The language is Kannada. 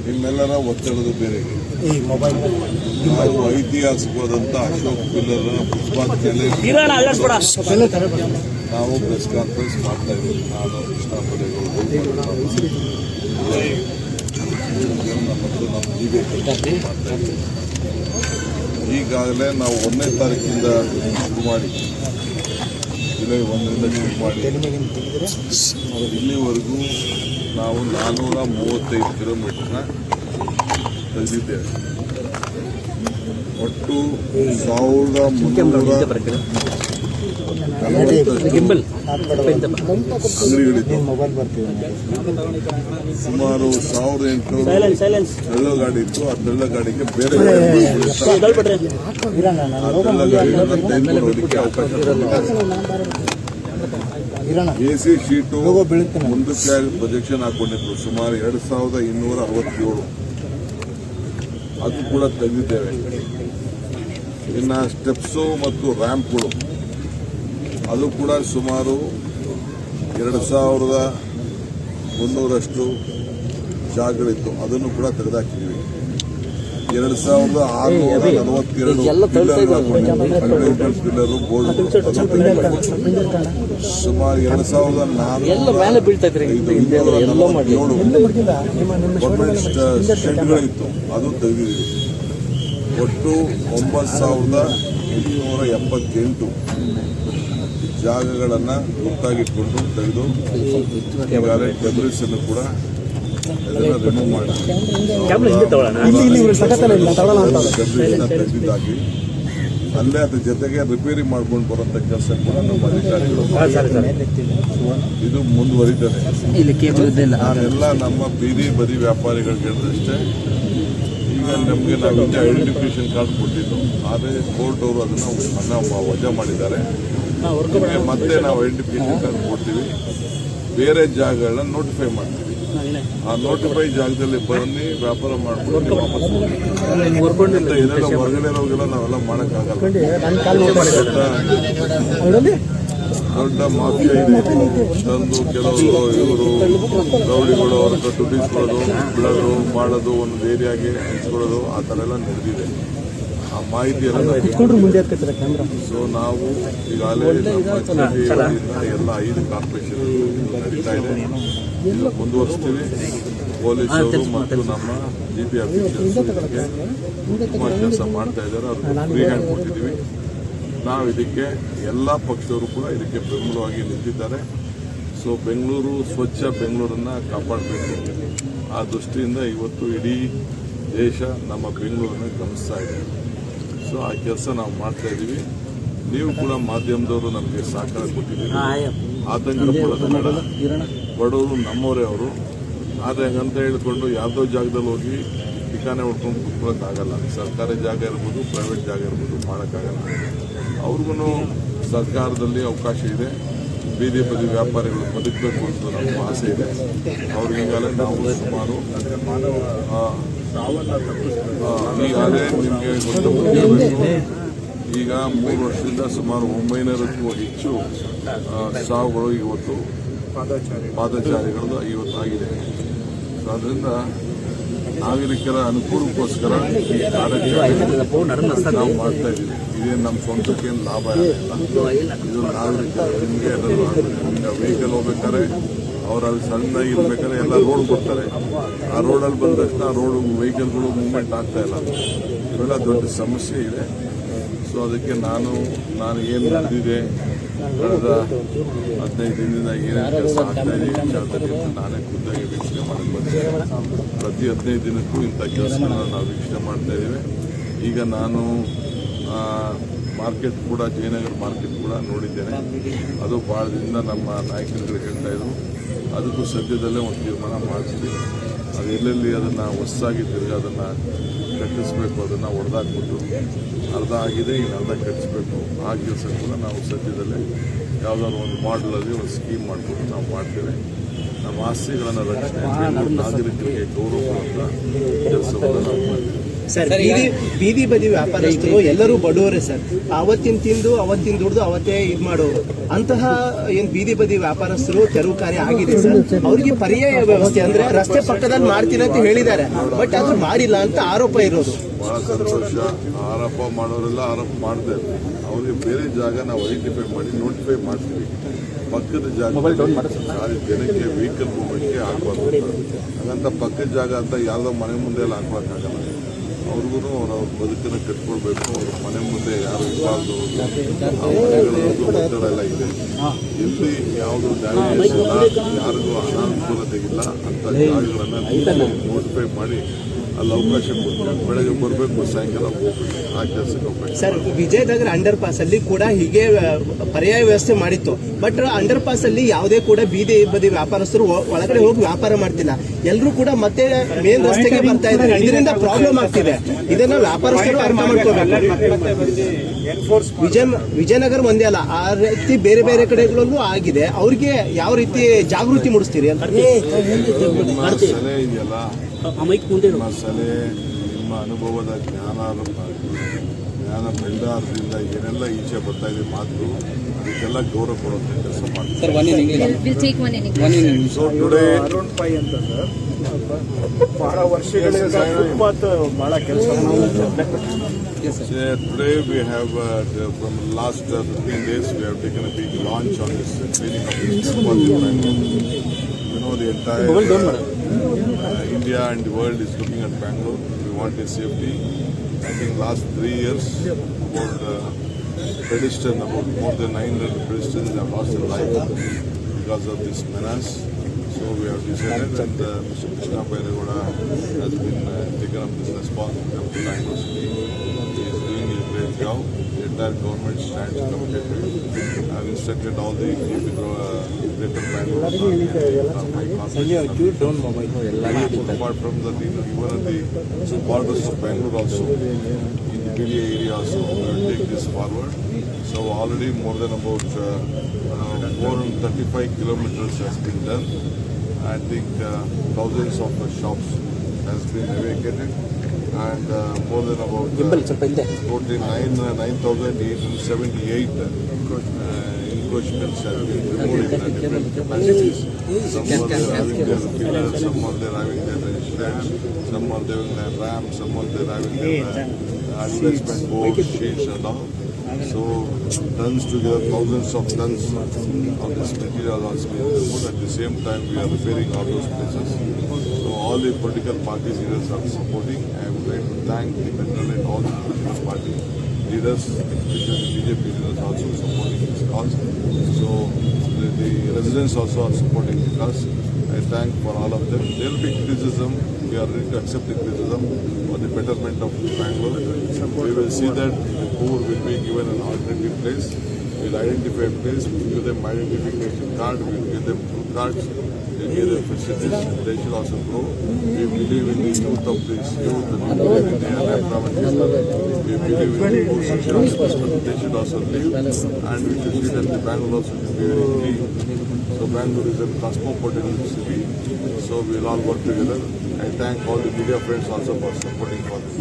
ನಿಮ್ಮೆಲ್ಲರ ಒತ್ತಡದ ಮೇರೆಗೆ ನಾವು ಐತಿಹಾಸಿಕವಾದಂಥ ಅಶೋಕ್ ಪಿಲ್ಲರ್ ಪುಷ್ಪಾಂಜಲಿ ನಾವು ಪ್ರೆಸ್ ಕಾನ್ಫರೆನ್ಸ್ ಮಾಡ್ತಾ ಇದ್ದೀವಿ. ನಾನು ಕೃಷ್ಣ ಪಡೆಗಳು ಮತ್ತು ನಮ್ಮ ಜಿಬಿಕೆ ಮಾಡ್ತಾ ಇದ್ದೀವಿ. ಈಗಾಗಲೇ ನಾವು 1ನೇ ತಾರೀಕಿಂದ ಶುರು ಮಾಡಿ ಜುಲೈ 1ರಿಂದ ಶುರು ಮಾಡಿ ಇಲ್ಲಿವರೆಗೂ ನಾವು 435 ಕಿಲೋಮೀಟರ್ನ ತೆಗೆದಿದ್ದೇವೆ. ಒಟ್ಟು 1340 ಅಂಗಡಿಗಳಿದ್ದು ಸುಮಾರು 1800 ತೆಳ್ಳ ಗಾಡಿ ಇತ್ತು. ಆ ತೆಳ್ಳ ಗಾಡಿಗೆ ಬೇರೆ ತೆಗೆದುಕೊಳ್ಳೋದಕ್ಕೆ ಅವಕಾಶ. ಎಸಿ ಶೀಟು ಮುಂದಕ್ಕೆ ಪ್ರೊಜೆಕ್ಷನ್ ಹಾಕೊಂಡಿದ್ರು ಸುಮಾರು 2267. ಅದು ಕೂಡ ತೆಗೆದಿದ್ದೇವೆ. ಇನ್ನು ಸ್ಟೆಪ್ಸು ಮತ್ತು ರ್ಯಾಂಪ್ಗಳು ಅದು ಕೂಡ ಸುಮಾರು 2300 ಜಾಗಗಳಿತ್ತು. ಅದನ್ನು ಕೂಡ ತೆಗೆದುಹಾಕಿದ್ದೀವಿ. 2642 ಪಿಲ್ಲರು ಬೋರ್ಡ್ ಸುಮಾರು 2447 ಶೆಡ್ಗಳಿತ್ತು. ಅದು ತೆಗೆದಿದ್ದೀವಿ. ಒಟ್ಟು 9878 ಜಾಗಗಳನ್ನು ಗುರ್ತಾಗಿಟ್ಕೊಂಡು ತೆಗೆದು ಈಗಾಗಲೇ ಡೆಬ್ರಿಸ್ ಅನ್ನು ಕೂಡ ಅದನ್ನು ರಿಮೂವ್ ಮಾಡಿ ತೆಗೆದಿದ್ದಾಗಿ ಅಲ್ಲೇ ಅದ್ರ ಜೊತೆಗೆ ರಿಪೇರಿ ಮಾಡ್ಕೊಂಡು ಬರುವಂಥ ಕೆಲಸ ಕೂಡ ನಮ್ಮ ಅಧಿಕಾರಿಗಳು ಇದು ಮುಂದುವರಿತದೆ. ಎಲ್ಲ ನಮ್ಮ ಬೀದಿ ಬದಿ ವ್ಯಾಪಾರಿಗಳಿಗೆ ಹೇಳಿದಷ್ಟೇ. ಈಗ ನಮಗೆ ನಾವು ಹಿಂದೆ ಐಡೆಂಟಿಫಿಕೇಶನ್ ಕಾರ್ಡ್ ಕೊಟ್ಟಿದ್ದು, ಆದರೆ ಕೋರ್ಟ್ ಅವರು ಅದನ್ನು ವಜಾ ಮಾಡಿದ್ದಾರೆ. ಮತ್ತೆ ನಾವು ಐಡೆಂಟಿಫಿಕೇಶನ್ ಕಾರ್ಡ್ ಕೊಡ್ತೀವಿ. ಬೇರೆ ಜಾಗಗಳನ್ನ ನೋಟಿಫೈ ಮಾಡ್ತೀವಿ. ಆ ನೋಟಿಫೈ ಜಾಗದಲ್ಲಿ ಬನ್ನಿ ವ್ಯಾಪಾರ ಮಾಡ್ಕೊಂಡು ವಾಪಸ್ ಇದೆಲ್ಲ ಹೊರಗಡೆ ಇರೋಗೆಲ್ಲ ನಾವೆಲ್ಲ ಮಾಡೋಕ್ಕಾಗಲ್ಲ. ದೊಡ್ಡ ಮಾಫಿಯಾ ಇದೆ. ತಂದು ಕೆಲವರು ಇವರು ರೌಡಿಗಳು ಅವ್ರ ಹತ್ರ ದುಡ್ಡು ಇಸ್ಕೊಳ್ಳೋದು, ಬಿಡೋದು, ಮಾಡೋದು, ಒಂದು ಏರಿಯಾಗೆ ಹಂಚ್ಕೊಳ್ಳೋದು, ಆ ಥರ ಎಲ್ಲ ನಡೆದಿದೆ. ಆ ಮಾಹಿತಿಯೆಲ್ಲ ಸೊ ನಾವು ಈಗಾಗಲೇ ಎಲ್ಲ 5 ಕಾರ್ಪೊರೇಷನ್ ನಡೀತಾ ಇದೆ. ಇದು ಮುಂದುವರಿಸ್ತೀವಿ. ಪೊಲೀಸರು ಮತ್ತು ನಮ್ಮ ಜಿಪಿ ಆಫೀಸರ್ಸ್ ಇದಕ್ಕೆ ತುಂಬ ಕೆಲಸ ಮಾಡ್ತಾ ಇದ್ದಾರೆ. ಅವ್ರಿಗೆ ಫ್ರೀ ಹ್ಯಾಂಡ್ ಕೊಟ್ಟಿದ್ದೀವಿ. ನಾವು ಇದಕ್ಕೆ ಎಲ್ಲ ಪಕ್ಷದವರು ಕೂಡ ಇದಕ್ಕೆ ಬೆಂಬಲವಾಗಿ ನಿಂತಿದ್ದಾರೆ. ಸೊ ಬೆಂಗಳೂರು ಸ್ವಚ್ಛ ಬೆಂಗಳೂರನ್ನು ಕಾಪಾಡಬೇಕು. ಆ ದೃಷ್ಟಿಯಿಂದ ಇವತ್ತು ಇಡೀ ದೇಶ ನಮ್ಮ ಬೆಂಗಳೂರನ್ನು ಗಮನಿಸ್ತಾ ಇದೆ. ಸೊ ಆ ಕೆಲಸ ನಾವು ಮಾಡ್ತಾ ಇದ್ದೀವಿ. ನೀವು ಕೂಡ ಮಾಧ್ಯಮದವರು ನಮಗೆ ಸಹಕಾರ ಕೊಟ್ಟಿದ್ದೀವಿ. ಆತಂಕ ಪಡೋದು ಬೇಡ. ಬಡವರು ನಮ್ಮವರೇ ಅವರು. ಆದರೆ ಹಂಗಂತ ಹೇಳಿಕೊಂಡು ಯಾವುದೋ ಜಾಗದಲ್ಲಿ ಹೋಗಿ ಠಿಕಾನೆ ಹೊಡ್ಕೊಂಡು ಕೂತ್ಕೊಳ್ಳೋಕ್ಕಾಗಲ್ಲ. ಸರ್ಕಾರಿ ಜಾಗ ಇರ್ಬೋದು, ಪ್ರೈವೇಟ್ ಜಾಗ ಇರ್ಬೋದು, ಮಾಡೋಕ್ಕಾಗಲ್ಲ. ಅವ್ರಿಗೂ ಸರ್ಕಾರದಲ್ಲಿ ಅವಕಾಶ ಇದೆ. ಬೀದಿ ಬದಿ ವ್ಯಾಪಾರಿಗಳು ಬದುಕಬೇಕು ಅಂತ ನಮ್ಮ ಆಸೆ ಇದೆ. ಅವ್ರಿಗೀಗಾಗಲೇ ನಾವು ಸುಮಾರು ಈಗಾಗಲೇ ನಿಮಗೆ ಗೊತ್ತಿರಬೇಕು, ಈಗ 3 ವರ್ಷದಿಂದ ಸುಮಾರು 900ಕ್ಕೂ ಹೆಚ್ಚು ಸಾವುಗಳು ಇವತ್ತು ಪಾದಚಾರಿಗಳದ್ದು ಇವತ್ತು ಆಗಿದೆ. ಸೊ ಅದರಿಂದ ನಾಗರಿಕರ ಅನುಕೂಲಕ್ಕೋಸ್ಕರ ಈ ಕಾರ್ಯಕ್ರಮ ನಾವು ಮಾಡ್ತಾ ಇದ್ದೀವಿ. ಇದೇನು ನಮ್ಮ ಸ್ವಂತಕ್ಕೇನು ಲಾಭ ಇಲ್ಲ. ಇದು ನಾಗರಿಕರ ನಿಮಗೆ ಎಲ್ಲರೂ ಈಗ ವೆಹಿಕಲ್ ಹೋಗ್ಬೇಕಾದ್ರೆ ಅವ್ರು ಅಲ್ಲಿ ಸಣ್ಣದಾಗಿ ಇರ್ಬೇಕಾದ್ರೆ ಎಲ್ಲ ರೋಡ್ ಕೊಡ್ತಾರೆ. ಆ ರೋಡಲ್ಲಿ ಬಂದ ತಕ್ಷಣ ರೋಡು ವೆಹಿಕಲ್ಗಳು ಮೂವ್ಮೆಂಟ್ ಆಗ್ತಾ ಇಲ್ಲ. ಇವೆಲ್ಲ ದೊಡ್ಡ ಸಮಸ್ಯೆ ಇದೆ. ಸೊ ಅದಕ್ಕೆ ನಾನು ಏನು ನಡೆದಿದೆ ಕಳೆದ 15 ದಿನದಿಂದ ಏನೇನು ಕೆಲಸ ಆಗ್ತಾ ಇದೆ ವಿಚಾರದಲ್ಲಿ ನಾನೇ ಖುದ್ದಾಗಿ ವೀಕ್ಷಣೆ ಮಾಡಕ್ಕೆ ಬಂದಿದ್ದೇನೆ. ಪ್ರತಿ 15 ದಿನಕ್ಕೂ ಇಂಥ ಕೆಲಸಗಳನ್ನ ನಾವು ವೀಕ್ಷಣೆ ಮಾಡ್ತಾ ಇದ್ದೀವಿ. ಈಗ ನಾನು ಮಾರ್ಕೆಟ್ ಕೂಡ ಜಯನಗರ ಮಾರ್ಕೆಟ್ ಕೂಡ ನೋಡಿದ್ದೇನೆ. ಅದು ಭಾಳ ದಿನದಿಂದ ನಮ್ಮ ನಾಯಕರುಗಳು ಹೇಳ್ತಾ ಇದ್ರು. ಅದಕ್ಕೂ ಸದ್ಯದಲ್ಲೇ ಒಂದು ತೀರ್ಮಾನ ಮಾಡ್ತೀವಿ. ಅದು ಎಲ್ಲೆಲ್ಲಿ ಅದನ್ನು ಹೊಸದಾಗಿ ತಿರುಗಿ ಅದನ್ನು ಕಟ್ಟಿಸ್ಬೇಕು, ಅದನ್ನು ಹೊಡೆದಾಕ್ಬಿಟ್ಟು ಅರ್ಧ ಆಗಿದೆ, ಇನ್ನು ಅರ್ಧ ಕಟ್ಟಿಸ್ಬೇಕು. ಆ ಕೆಲಸ ಕೂಡ ನಾವು ಸದ್ಯದಲ್ಲೇ ಯಾವುದಾದ್ರು ಒಂದು ಮಾಡಲಲ್ಲಿ ಒಂದು ಸ್ಕೀಮ್ ಮಾಡಿಬಿಟ್ಟು ನಾವು ಮಾಡ್ತೇವೆ. ನಮ್ಮ ಆಸ್ತಿಗಳನ್ನು ರಕ್ಷಣೆ, ನಾಗರಿಕರಿಗೆ ಗೌರವ ಕೊಡುವಂಥ ಕೆಲಸವನ್ನು ನಾವು ಮಾಡ್ತೀವಿ. ಸರ್ ಬೀದಿ ಬದಿ ವ್ಯಾಪಾರಸ್ಥರು ಎಲ್ಲರೂ ಬಡವರೇ ಸರ್. ಅವತ್ತಿನ ತಿಂದು ಅವತ್ತಿನ ದುಡ್ದು ಅವತ್ತೇ ಇದು ಮಾಡೋರು. ಅಂತಹ ಏನ್ ಬೀದಿ ಬದಿ ವ್ಯಾಪಾರಸ್ಥರು ತೆರವು ಕಾರ್ಯ ಆಗಿದೆ ಸರ್. ಅವರಿಗೆ ಪರ್ಯಾಯ ವ್ಯವಸ್ಥೆ ಅಂದ್ರೆ ರಸ್ತೆ ಪಕ್ಕದಲ್ಲಿ ಮಾಡ್ತೀನಿ ಅಂತ ಹೇಳಿದ್ದಾರೆ, ಬಟ್ ಅದು ಮಾಡಿಲ್ಲ ಅಂತ ಆರೋಪ ಇರೋದು. ಬಹಳ ಸಂತೋಷ. ಆರೋಪ ಮಾಡೋರೆಲ್ಲ ಆರೋಪ ಮಾಡ್ತಾ ಇರ್ತೀವಿ. ಅವ್ರಿಗೆ ಬೇರೆ ಜಾಗ ನಾವು ಐಡೆಂಟಿಫೈ ಮಾಡಿ ನೋಟಿಫೈ ಮಾಡ್ತೀವಿ. ಪಕ್ಕದ ಜಾಗ ಜನಕ್ಕೆ ವೆಹಿಕಲ್ ಮೂವ್ಮೆಂಟ್ಗೆ ಹಾಕಬಾರ್ದು. ಹಾಗಂತ ಪಕ್ಕದ ಜಾಗ ಅಂತ ಯಾವುದೋ ಮನೆ ಮುಂದೆ ಎಲ್ಲ ಹಾಕ್ಬೇಕಾಗಲ್ಲ. ಅವ್ರಿಗೂ ಅವ್ರ ಬದುಕನ್ನು ಕಟ್ಕೊಳ್ಬೇಕು. ಅವ್ರ ಮನೆ ಮುಂದೆ ಯಾರು ಇರಬಾರ್ದು. ಆ ಮನೆಗಳದ್ದು ಒತ್ತಡ ಎಲ್ಲ ಇದೆ. ಎಲ್ಲಿ ಯಾವುದು ಡ್ಯಾಮೇಜ್ ಇಲ್ಲ, ಯಾರಿಗೂ ಅನಾನುಕೂಲತೆಗಿಲ್ಲ ಅಂತ ಜಾಗಗಳನ್ನು ನೋಟಿಫೈ ಮಾಡಿ ಅಲ್ಲಿ ಅವಕಾಶ ಕೊಟ್ಟು ಬೆಳಗ್ಗೆ ಬರಬೇಕು, ಸಾಯಂಕಾಲ ಹೋಗ್ಬೇಕು. ಆ ಕೆಲಸಕ್ಕೆ ಅವಕಾಶ. ಸರ್, ವಿಜಯನಗರ ಅಂಡರ್ ಪಾಸ್ ಅಲ್ಲಿ ಕೂಡ ಹೀಗೆ ಪರ್ಯಾಯ ವ್ಯವಸ್ಥೆ ಮಾಡಿತ್ತು, ಬಟ್ ಅಂಡರ್ ಪಾಸ್ ಅಲ್ಲಿ ಯಾವುದೇ ಕೂಡ ಬೀದಿ ಬದಿ ವ್ಯಾಪಾರಸ್ಥರು ಒಳಗಡೆ ಹೋಗಿ ವ್ಯಾಪಾರ ಮಾಡ್ತಿಲ್ಲ. ಎಲ್ಲರೂ ಕೂಡ ಮತ್ತೆ ಮೇನ್ ರಸ್ತೆಗೆ ಬರ್ತಾ ಇದ್ದಾರೆ. ಇದರಿಂದ ಪ್ರಾಬ್ಲಮ್ ಆಗ್ತಿದೆ. ಇದನ್ನ ವ್ಯಾಪಾರಸ್ಥರು ಅರ್ಥ ಮಾಡ್ಕೋಬೇಕು. ವಿಜಯನಗರ ಒಂದೇ ಅಲ್ಲ, ಆ ರೀತಿ ಬೇರೆ ಬೇರೆ ಕಡೆಗಳಲ್ಲೂ ಆಗಿದೆ. ಅವ್ರಿಗೆ ಯಾವ ರೀತಿ ಜಾಗೃತಿ ಮೂಡಿಸ್ತೀರಿ ಅಂತ ಸಲಹೆ ಇದೆಯಲ್ಲ, ನಿಮ್ಮ ಸಲಹೆ, ನಿಮ್ಮ ಅನುಭವದ ಜ್ಞಾನ ಭಂಡಾರದಿಂದ ಏನೆಲ್ಲ ಈಚೆ ಬರ್ತಾ ಇದೆ ಮಾತು, ಅದಕ್ಕೆಲ್ಲ ಗೌರವ ಕೊಡುವಂತ ಕೆಲಸ ಮಾಡ್ತೀವಿ. ಸೊ ಟುಡೇ ಬಹಳ ವರ್ಷಗಳಿಂದ ಫುಟ್ಪಾತ್ ಬಹಳ ಕೆಲಸ Today we have, from last 15 days, we have taken a big launch on this cleaning of this footpath in Bangalore. You know, the entire India and the world is looking at Bangalore. We want a safety. I think last 3 years, about about more than 900 pedestrians have lost their life because of this menace. So we have decided, and Mr. Krishna Bairegowda has been taken up this responsibility of Bangalore City. He is doing a great job. The entire government stands committed to it. I have instructed all the greater Bangalore authority apart from that, even at the borders of Bangalore also, in the media area also, we will take this forward. So already more than about 435 kilometers has been done. I think thousands of shops has been evacuated, and more than about 9,878 encroachments have been removed in different capacities. Some are having their pillars, some are having their stands, some are having their ramps, some are having their advertisement boards, sheets and all. So tons together, thousands of tons of this material has been removed. At the same time, we are repairing all those places. So all the political party leaders are supporting. I would like to thank the Federal and all the political party leaders, especially the BJP leaders, also supporting this cause. So the residents also are supporting the cause. I thank for all of them. There will be criticism. We are ready to accept the criticism for the betterment of Bangalore. We will see that the poor will be given an alternative place. We will identify a place, we will give them identification card, we will give them food cards, we will give them facilities. They should also grow. We believe in the youth of this youth, and we believe in the unemployment. We believe in the poor social aspect. They should also live, and we should see that the Bangalore also should be very clean. So Bangalore is a cosmopolitan city, so we will all work together. I thank all the media friends also for supporting for this.